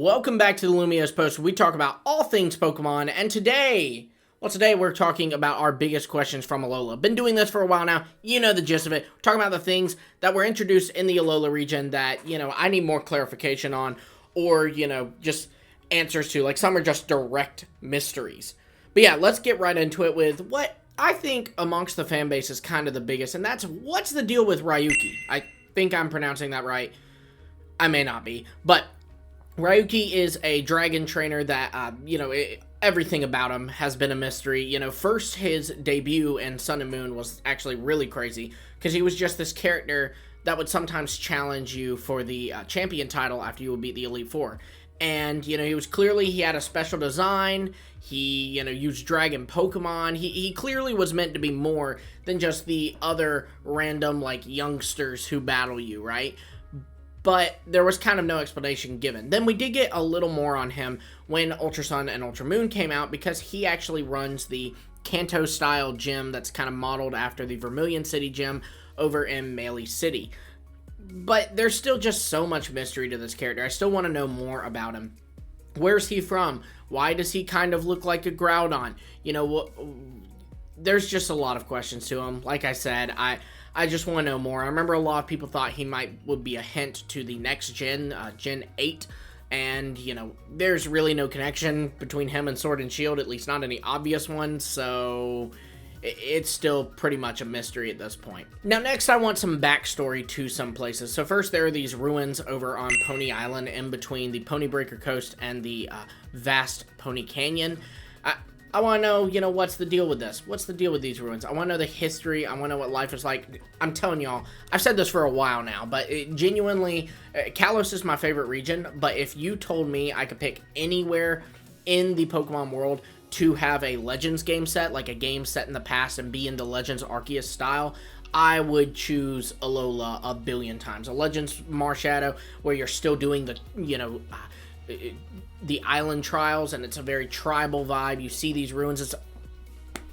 Welcome back to the Lumios Post, where we talk about all things Pokemon, and today we're talking about our biggest questions from Alola. Been doing this for a while now, you know the gist of it. We're talking about the things that were introduced in the Alola region that, I need more clarification on, or, just answers to, like some are just direct mysteries. But yeah, let's get right into it with what I think amongst the fan base is kind of the biggest, and that's what's the deal with Ryuki? I think I'm pronouncing that right. I may not be, but Ryuki is a dragon trainer that, everything about him has been a mystery. First his debut in Sun and Moon was actually really crazy, because he was just this character that would sometimes challenge you for the champion title after you would beat the Elite Four. And, he had a special design, he, used dragon Pokemon, he clearly was meant to be more than just the other random, youngsters who battle you, right? But there was kind of no explanation given. Then we did get a little more on him when Ultra Sun and Ultra Moon came out, because he actually runs the Kanto-style gym that's kind of modeled after the Vermilion City gym over in Melee City. But there's still just so much mystery to this character. I still want to know more about him. Where's he from? Why does he kind of look like a Groudon? There's just a lot of questions to him. Like I said, I just want to know more. I remember a lot of people thought he would be a hint to the next gen, Gen 8, and, there's really no connection between him and Sword and Shield, at least not any obvious one, so it's still pretty much a mystery at this point. Now, next I want some backstory to some places. So first, there are these ruins over on Pony Island in between the Pony Breaker Coast and the vast Pony Canyon. I want to know, what's the deal with this? What's the deal with these ruins? I want to know the history. I want to know what life is like. I'm telling y'all, I've said this for a while now, but genuinely, Kalos is my favorite region, but if you told me I could pick anywhere in the Pokemon world to have a Legends game set, like a game set in the past and be in the Legends Arceus style, I would choose Alola a billion times. A Legends Marshadow, where you're still doing the, the island trials, and it's a very tribal vibe. You see these ruins,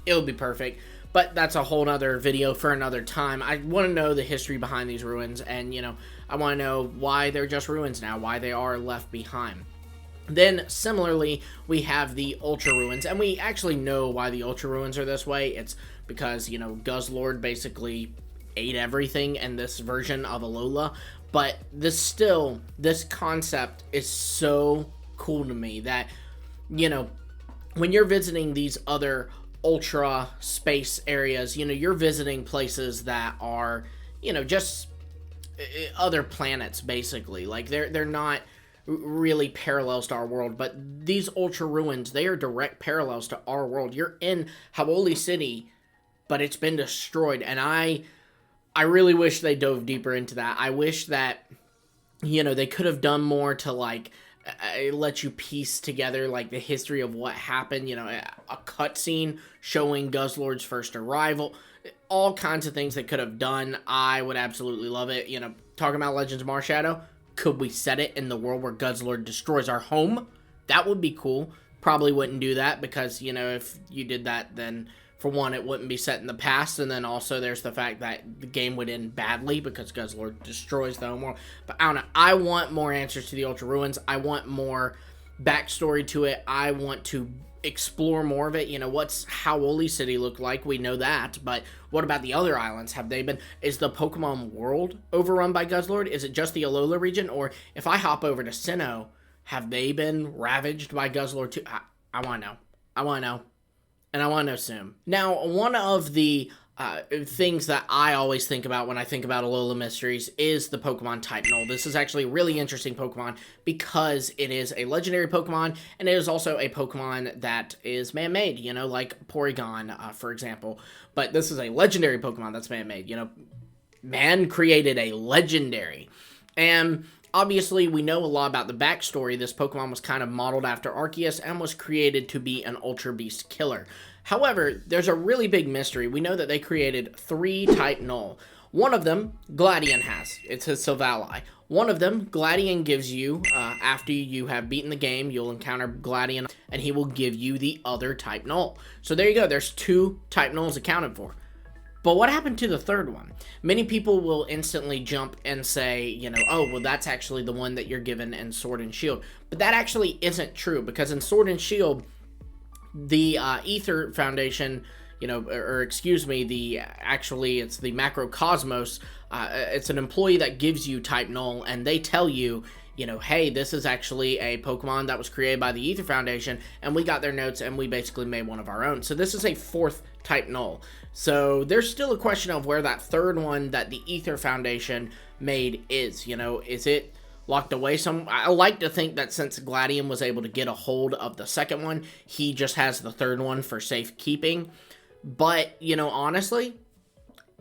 it would be perfect, but that's a whole nother video for another time. I want to know the history behind these ruins, and I want to know why they're just ruins now, why they are left behind. Then similarly, we have the Ultra Ruins, and we actually know why the Ultra Ruins are this way. It's because Guzzlord basically ate everything in this version of Alola. But this concept is so cool to me that, when you're visiting these other ultra space areas, you're visiting places that are, just other planets, basically. Like, they're not really parallels to our world, but these ultra ruins, they are direct parallels to our world. You're in Hau'oli City, but it's been destroyed, and I really wish they dove deeper into that. I wish that, they could have done more to, let you piece together, the history of what happened, a cutscene showing Guzzlord's first arrival, all kinds of things they could have done. I would absolutely love it. Talking about Legends Marshadow, could we set it in the world where Guzzlord destroys our home? That would be cool. Probably wouldn't do that, because, if you did that, then for one, it wouldn't be set in the past, and then also there's the fact that the game would end badly because Guzzlord destroys the home world. But I don't know. I want more answers to the Ultra Ruins. I want more backstory to it. I want to explore more of it. What's Hau'oli City look like? We know that, but what about the other islands? Have they been... Is the Pokemon world overrun by Guzzlord? Is it just the Alola region? Or if I hop over to Sinnoh, have they been ravaged by Guzzlord too? I want to know. I want to know. And I want to know soon. Now, one of the things that I always think about when I think about Alola Mysteries is the Pokemon type Null. This is actually a really interesting Pokemon because it is a legendary Pokemon, and it is also a Pokemon that is man-made, like Porygon, for example. But this is a legendary Pokemon that's man-made, Man created a legendary. And obviously, we know a lot about the backstory. This Pokemon was kind of modeled after Arceus and was created to be an Ultra Beast killer. However, there's a really big mystery. We know that they created 3 type Null. One of them, Gladion has. It's his Silvally. One of them, Gladion gives you, after you have beaten the game, you'll encounter Gladion, and he will give you the other type Null. So there you go. There's 2 type Nulls accounted for. But what happened to the third one? Many people will instantly jump and say, you know, oh, well, that's actually the one that you're given in Sword and Shield. But that actually isn't true, because in Sword and Shield, the Ether Foundation, you know, or excuse me, it's the Macrocosmos. It's an employee that gives you type Null, and they tell you, you know, hey, this is actually a Pokemon that was created by the Ether Foundation, and we got their notes, and we basically made one of our own. So this is a 4th type Null. So there's still a question of where that third one that the Ether Foundation made is. You know, is it locked away some? I like to think that since Gladium was able to get a hold of the second one, he just has the third one for safekeeping. But, you know, honestly,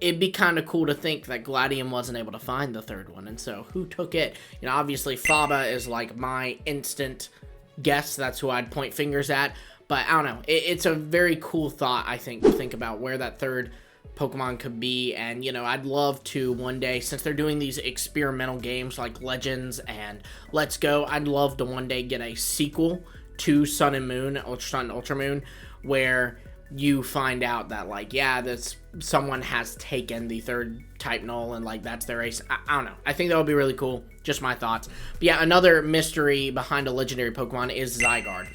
it'd be kind of cool to think that Gladium wasn't able to find the third one, and so who took it? You know, obviously Faba is like my instant guess. That's who I'd point fingers at, but I don't know. It's a very cool thought, I think, to think about where that third Pokemon could be. And, you know, I'd love to one day, since they're doing these experimental games like Legends and Let's Go, I'd love to one day get a sequel to Sun and Moon, Ultra Sun and Ultra Moon, where you find out that, like, yeah, someone has taken the third type Null, and, like, that's their ace. I don't know. I think that would be really cool. Just my thoughts. But yeah, another mystery behind a legendary Pokemon is Zygarde.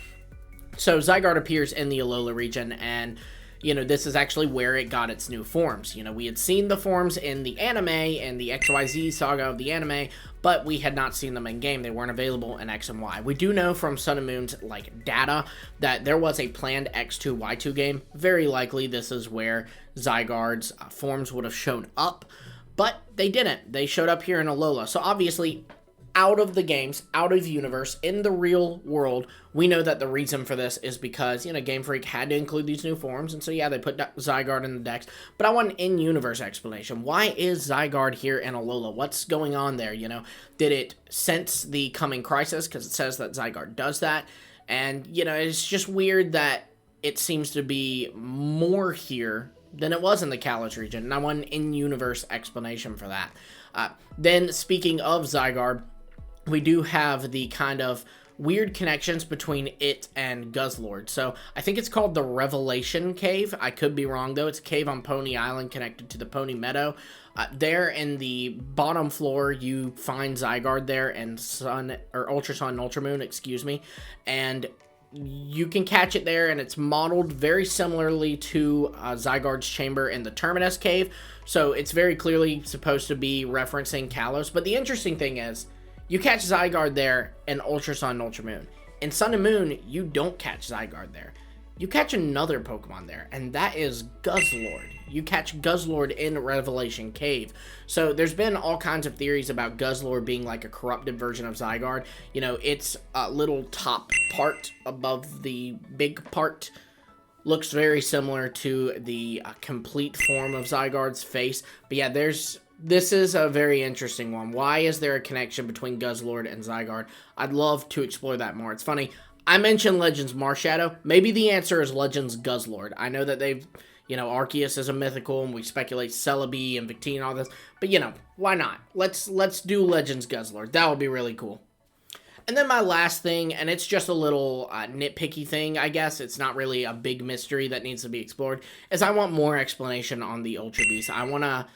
So Zygarde appears in the Alola region, and, you know, this is actually where it got its new forms. You know, we had seen the forms in the anime and the XYZ saga of the anime, but we had not seen them in game. They weren't available in X and Y. We do know from Sun and Moon's, like, data that there was a planned X2, Y2 game. Very likely this is where Zygarde's forms would have shown up, but they didn't. They showed up here in Alola. So obviously, out of the games, out of universe, in the real world, we know that the reason for this is because, you know, Game Freak had to include these new forms, and so yeah, they put Zygarde in the dex. But I want an in-universe explanation. Why is Zygarde here in Alola? What's going on there, you know? Did it sense the coming crisis? Because it says that Zygarde does that. And, you know, it's just weird that it seems to be more here than it was in the Kalos region, and I want an in-universe explanation for that. Then, speaking of Zygarde, we do have the kind of weird connections between it and Guzzlord. So I think it's called the Revelation Cave. I could be wrong, though. It's a cave on Pony Island connected to the Pony Meadow. There in the bottom floor, you find Zygarde there and Ultra Sun and Ultra Moon, excuse me. And you can catch it there, and it's modeled very similarly to Zygarde's chamber in the Terminus Cave. So it's very clearly supposed to be referencing Kalos. But the interesting thing is, you catch Zygarde there in Ultra Sun and Ultra Moon. In Sun and Moon, you don't catch Zygarde there. You catch another Pokemon there, and that is Guzzlord. You catch Guzzlord in Revelation Cave. So there's been all kinds of theories about Guzzlord being like a corrupted version of Zygarde. You know, its little top part above the big part looks very similar to the complete form of Zygarde's face. But yeah, this is a very interesting one. Why is there a connection between Guzzlord and Zygarde? I'd love to explore that more. It's funny, I mentioned Legends Marshadow. Maybe the answer is Legends Guzzlord. I know that they've, you know, Arceus is a mythical, and we speculate Celebi and Victini and all this. But, you know, why not? Let's do Legends Guzzlord. That would be really cool. And then my last thing, and it's just a little nitpicky thing, I guess. It's not really a big mystery that needs to be explored, is I want more explanation on the Ultra Beasts. I want to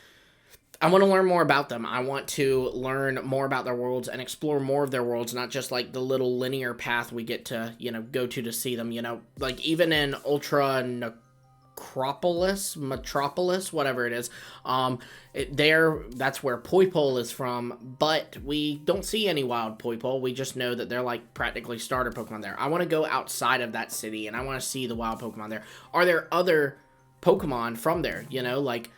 learn more about them. I want to learn more about their worlds and explore more of their worlds, not just like the little linear path we get to, you know, go to see them, you know, like even in Ultra Metropolis, whatever it is, that's where Poipole is from, but we don't see any wild Poipole. We just know that they're like practically starter Pokemon there. I want to go outside of that city, and I want to see the wild Pokemon there. Are there other Pokemon from there, you know, like,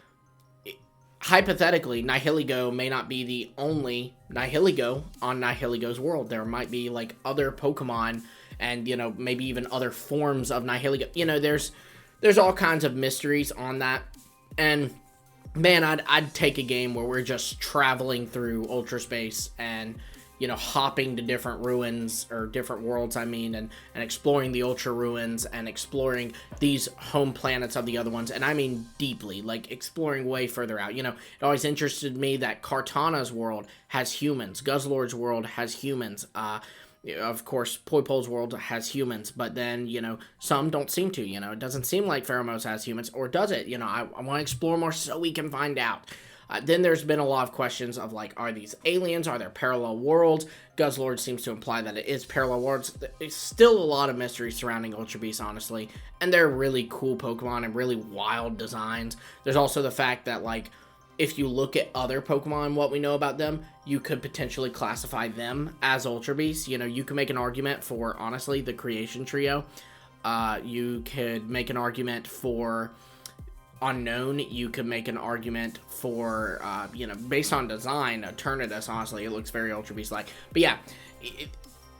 hypothetically, Nihilego may not be the only Nihilego on Nihiligo's world. There might be, like, other Pokemon and, you know, maybe even other forms of Nihilego. You know, there's all kinds of mysteries on that. And, man, I'd take a game where we're just traveling through Ultra Space and, you know, hopping to different ruins, or different worlds, I mean, and exploring the Ultra ruins and exploring these home planets of the other ones. And I mean deeply, like exploring way further out. You know, it always interested me that Kartana's world has humans. Guzzlord's world has humans. Of course, Poipol's world has humans, but then, some don't seem to, it doesn't seem like Pheromones has humans, or does it? I want to explore more so we can find out. Then there's been a lot of questions of, like, are these aliens? Are there parallel worlds? Guzzlord seems to imply that it is parallel worlds. There's still a lot of mystery surrounding Ultra Beasts, honestly, and they're really cool Pokemon and really wild designs. There's also the fact that, like, if you look at other Pokemon, what we know about them, you could potentially classify them as Ultra Beasts. You can make an argument for, honestly, the Creation Trio. You could make an argument for Unknown. You could make an argument for, based on design, Eternatus, honestly, it looks very Ultra Beast-like. But yeah,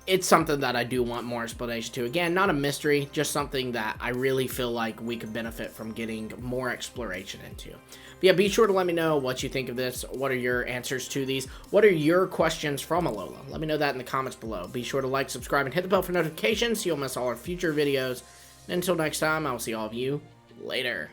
it's something that I do want more explanation to. Again, not a mystery, just something that I really feel like we could benefit from getting more exploration into. But yeah, be sure to let me know what you think of this. What are your answers to these? What are your questions from Alola? Let me know that in the comments below. Be sure to like, subscribe, and hit the bell for notifications so you'll miss all our future videos. And until next time, I will see all of you later.